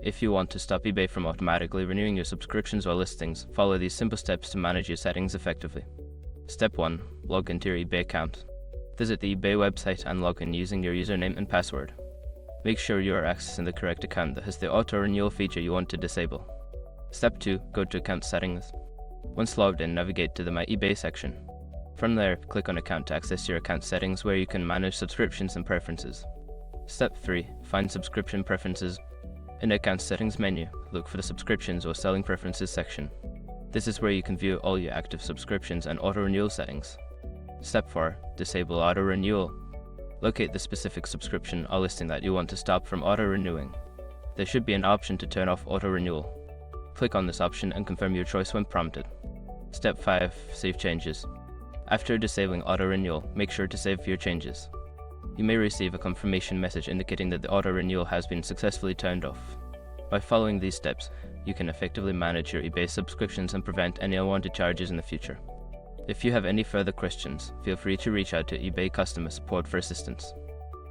If you want to stop eBay from automatically renewing your subscriptions or listings, follow these simple steps to manage your settings effectively. Step 1. Log into your eBay account. Visit the eBay website and log in using your username and password. Make sure you are accessing the correct account that has the Auto Renewal feature you want to disable. Step 2. Go to Account Settings. Once logged in, navigate to the My eBay section. From there, click on Account to access your account settings where you can manage subscriptions and preferences. Step 3. Find Subscription Preferences. In the Account Settings menu, look for the Subscriptions or Selling Preferences section. This is where you can view all your active subscriptions and Auto Renewal settings. Step 4. Disable Auto Renewal. Locate the specific subscription or listing that you want to stop from auto renewing. There should be an option to turn off Auto Renewal. Click on this option and confirm your choice when prompted. Step 5. Save changes. After disabling Auto Renewal, make sure to save your changes. You may receive a confirmation message indicating that the Auto Renewal has been successfully turned off. By following these steps, you can effectively manage your eBay subscriptions and prevent any unwanted charges in the future. If you have any further questions, feel free to reach out to eBay customer support for assistance.